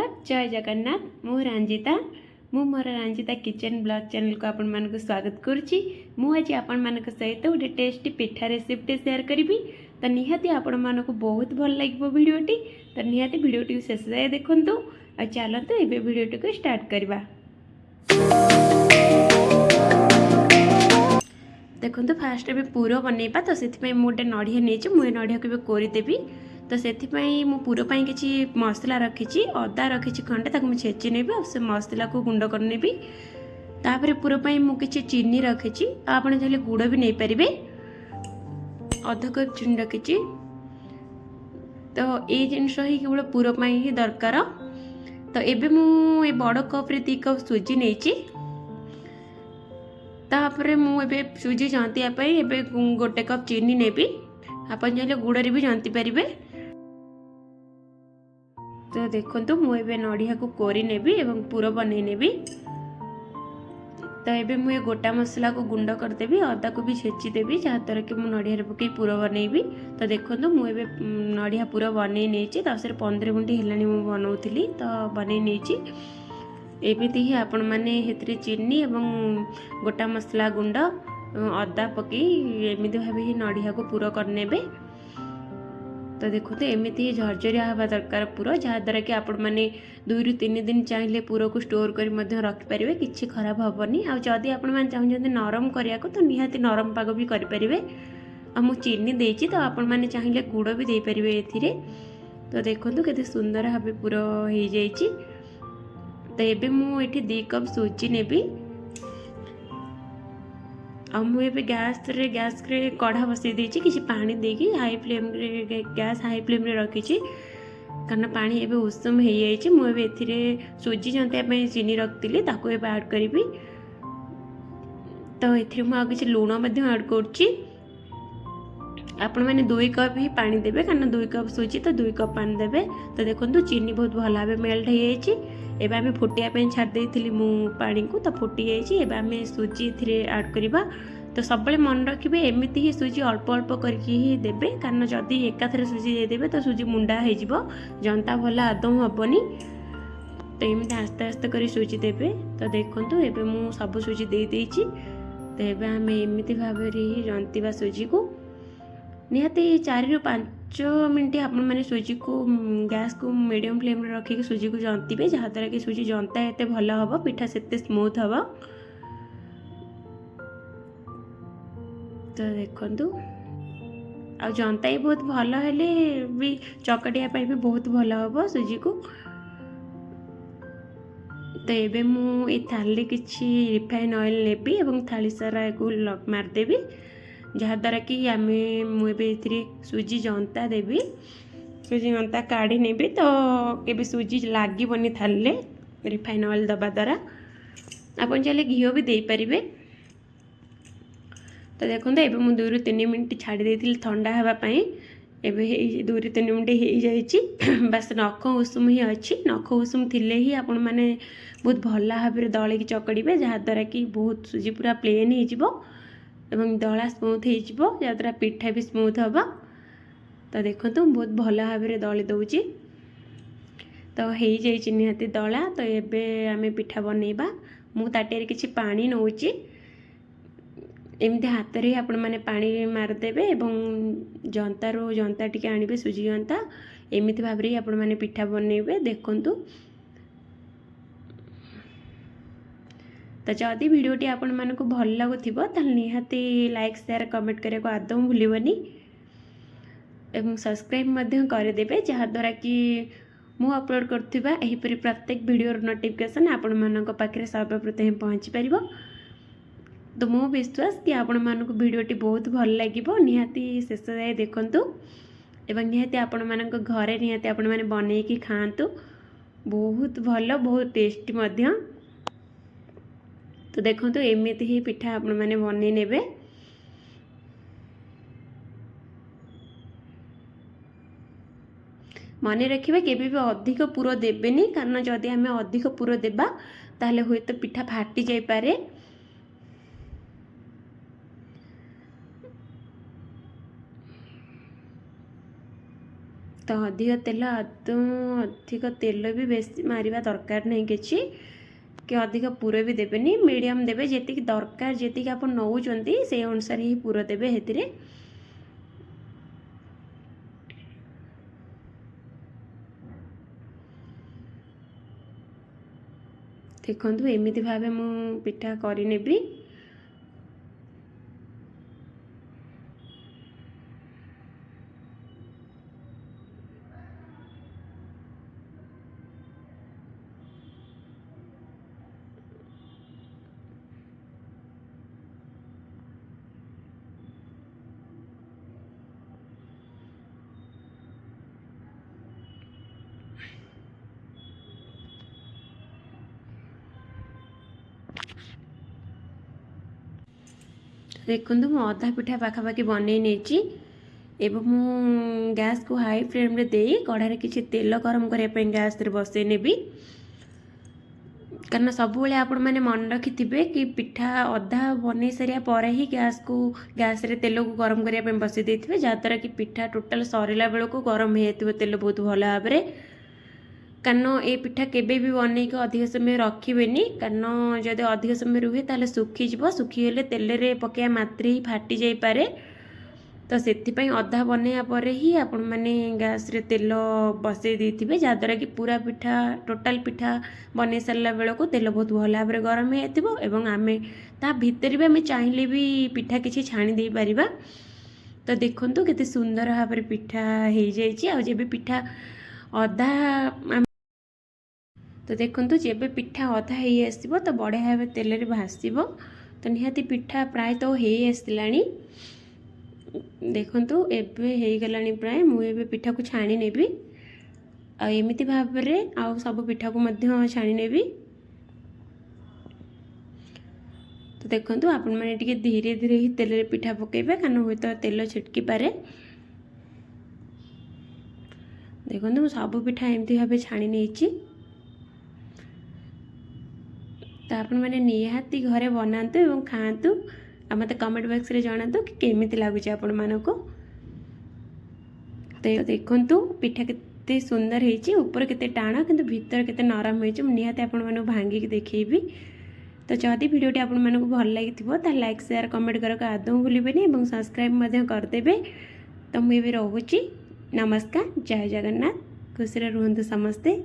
नमस्कार जय जगन्नाथ मु रंजिता मु मोर रंजिता किचन ब्लॉग चैनल को आपण मानक स्वागत करुच्ची। मुझे आपण मानक सहित गोटे टेस्टी पिठा रेसिपी शेयर करी। तो निहाती आपण मानक बहुत भल लगे भिडटी। तो निहाती भिडटी शेष जाए देखूँ और चलतु ए भिडटी को स्टार्ट करवा। देखो फास्ट ए पूर बनइबा तो से गोटे नड़िया नहीं मुझे नड़िया को कोरीदेवी। तो से पुर पर किसी मसला रखी अदा रखी खंडे मुझे छेची नेबी और से मसला को गुंड कर नेबी। तापर पुर पर मुझे चीनी रखी आप चाहिए गुड़ भी नहीं पारे। अध कप चीनी रखी। तो ये जिनस ही केवल पुर पर ही दरकार। तो एबे मुझे बड़ कप रे 2 कप सुजी नहीं। तापर मुझे सुजी जंतियापाई गोटे कप चीनी नेबी। आप चाहिए गुड़ भी जंती पारे। तो देखो मुझे नड़िया को कोरी नेबी एवं पुर बनै नेबी। तो ये मुझे गोटा मसला को गुंड करदेवी अदा को भी छेची देवी जहाँद्वारा कि मुझे नड़िया पकई पुर बनइबी। तो देखो मुझे नड़िया पुर बन नहीं 10-15 मिनट है बनाऊली। तो बन नहीं एमती ही आपण मैंने चीनी एवं गोटा मसला गुंड अदा पकई एमती भाव ही नड़िया को पुर करने। तो देखो तो एमती ही झरझरिया हवा दरकार पुर जहाँद्वारा कि आपण मैंने 2-3 दिन चाहिए पुर को स्टोर कर रखिपारे किसी खराब हेनी। आदि आपण मैंने चाहते नरम करने को तो निहाती नरम पाग भी करें। मु चीनी देती तो आपण मैंने चाहिए गुड़ भी दे पारे ए। तो देखो केते सुंदर भाव पुर हो जाइए। तो ये मुझे 2 कप सुजी नेबी। आ मुझे गैस रे कढ़ा बसई देछि किसी पानी देकी हाई फ्लेम रे गैस हाई फ्लेम रे रखी कारण पानी एबे उषुम हो जाइए। मुझे एथिरे सुजी जंतिया चीनी रखी ताको एबे ऐड करी। तो एथिरे मु किसी लुण ऐड करछि। आपण मैंने 2 कप ही पानी देबे कारण 2 कप सुजी तो 2 कप पानी देबे। तो देखो चीनी बहुत भल भाव मेल्ट हो जाइए। एबे आमे फुटिया पे छाड़ देइथिली मु पानी को तो फुटी जाइए। एबे आमे सुजी एथिरे ऐड करबा। तो सब मन रखिए एमती ही सुजी अल्प अल्प करके ही देबे कारण जदि एकाथरे सुजी दे देबे तो सुजी मुंडा हो जिवो जनता भला आदौ हेबनी। तो एमती आस्ते आस्ते कर सुजी देबे। तो देखंतु एबे मु सब सुजी दे देइछि। तो एबे आमे एमती भाव रे ही जंतिबा सुजी को निहाती 4-5 मिनट आपण मैंने सुजी को गैस को मीडियम फ्लेम रे रखिक सुजी को जंतिबे जहाँद्वारा कि सुजी जंता एते भल हम पिठा से स्मूथ हम। तो देखंतु आ जंता ही बहुत भल हेले भी चकटिया भी बहुत भल हम सुजी को। तो ये मुझे थाली किसी रिफाइन ऑयल नेबी एवं थाली सारा को लक मारदेवी जहाँद्वारा कि आम मुझे सुजी जंता देवी। सुजी जंता काढ़ी नेबी तो केबे सुजी लागबनी थाले रिफाइन ऑयल दबा द्वारा। आप चाहिए घी भी दे पारे। तो देखो ये मुझे 2-3 मिनट छाड़ी देती ठंडा हाँवाई। एवं 2-3 मिनट हो जाइए। बास नख उषुम ही अच्छी नख उषुम थिले ही आपण मैंने बहुत भल भाव दलिकी चकड़े जहाँद्वारा कि बहुत सुजी पूरा प्लेन हो एवं दला स्मूथ हो जहाँद्वारा पिठा भी स्मूथ हम। तो देखो तो बहुत भल भाव दली दूची। तो हो जाइए निहाती दला। तो ये आम पिठा बनइबा। मु ताटिया किसी पानी नौची एमती हाथ रे आपण मैंने पानी मारदेवे एवं जंता टिके आनिबे सुजी जंता एमती भाव रे आपण मैंने पिठा बनइबे। देखंतु तो जदि भिडटी आपण मानक भल लगुथिबो ताल निहाती लाइक शेयर कमेंट करे को आदौ भूलिबनी एवं सब्सक्राइब मध्य करदेबे जहाँद्वारा कि मु अपलोड करथिबा एहीपरि प्रत्येक वीडियो नोटिफिकेशन आपण मानक पाखरे सर्वप्रथम पहुँची पारिबो। तो मो विश्वास कि आपण मानक वीडियोटी बहुत भल लागिबो निहाती शेष जाए देखंतु एवं निहाती आपण मानक घरे निहाती आपण माने बनेकी खांतु बहुत भल बहुत टेस्टी मध्य। तो देखो तो एमती ही पिठा आपण मैंने बनै नेबे। मन रखिए केबे भी अधिक पुर देबेनी कारण जदि आमे अधिक पुर देबा ताहले होय तो पिठा फाटी जाय पारे। तो अधिक तेल अधिक तेल भी बेसी मारिबा दरकार नहीं किछि कि अधिक पुर भी देबेनी मीडियम देबे जेतिक दरकार जेतिक आप नौचंती से अनुसार ही पुर देबे हेतिरे। देखंतु एमिति भाबे मु पिठा करि नेबी। देखो मु अधा पिठा पाखापाखि बनई नहीं एवं मु गैस को हाई फ्लेम रे दे कढ़ाई किसी तेल गरम करने गैस रे बसई नेबी कारण सब आपण मैंने मन रखिथे कि पिठा अधा बनई सारिया पर ही गैस रे तेल को गरम करने बसई देथिबे जहाँद्वारा कि पिठा टोटाल सरिला बेल को गरम हो तेल बहुत भल भाव में। कारण ये पिठा केबे भी बनईक अधिक समय रखिबेनी कारण जदि अधिक समय रुहे ताले सुखीजिव सुखीगले तेल रे पकया मात्रे ही फाटी जाई पारे। तो सेतिपई अधा बनैया पर ही आपण माने गैस रे तेल बसई देथिबे जहाँद्वारा कि पूरा पिठा टोटाल पिठा बनै सारा बेल को तेल बहुत भल भाव में गरम हो एवं आमे ता भितर भी आमे चाहिए भी पिठा किसी छाणी दे परिबा। तो देखंतु केते सुंदर भाव में पिठा हो जाइए आ जेबे पिठा अधा तो देखंतु जेबे पिठा अधा हो आसो तो बढ़िया भाव तेल रे भासीबो। तो निहाती पिठा प्राय तो हो आसलानी देखंतु एबे हो गलानी प्राय मु एबे पिठा को छाणी नेबी आ एमिति भाव में आ सब पिठा को मध्य छाणी नेबी। तो देखंतु आपण माने टिके धीरे धीरे ही तेल रे पिठा पकेबे कारण होय तो तेल छिटकी पारे। देखंतु मु सब पिठा एमिति भाव छाणी नेछि। तो आपण मैंने निहाती घरे बनातु एवं खातु आ मते कमेंट बॉक्स रे जणातु कि केमिति लागुची आपण मानको। तो देखंतु पिठा केते सुंदर हेची ऊपर केते टाण किंतु भीतर केते नरम हेची मु निहाती आपण मानको भांगी के देखैबी। तो जदि वीडियोटी आपण मानको भल लागिथिबो ता लाइक शेयर कमेंट करक आदौ भूलिबेनी एवं सब्सक्राइब मध्य करदेबे। तो मु भी रहूची नमस्कार जय जगन्नाथ खुशी रे रुहंतु समस्ते।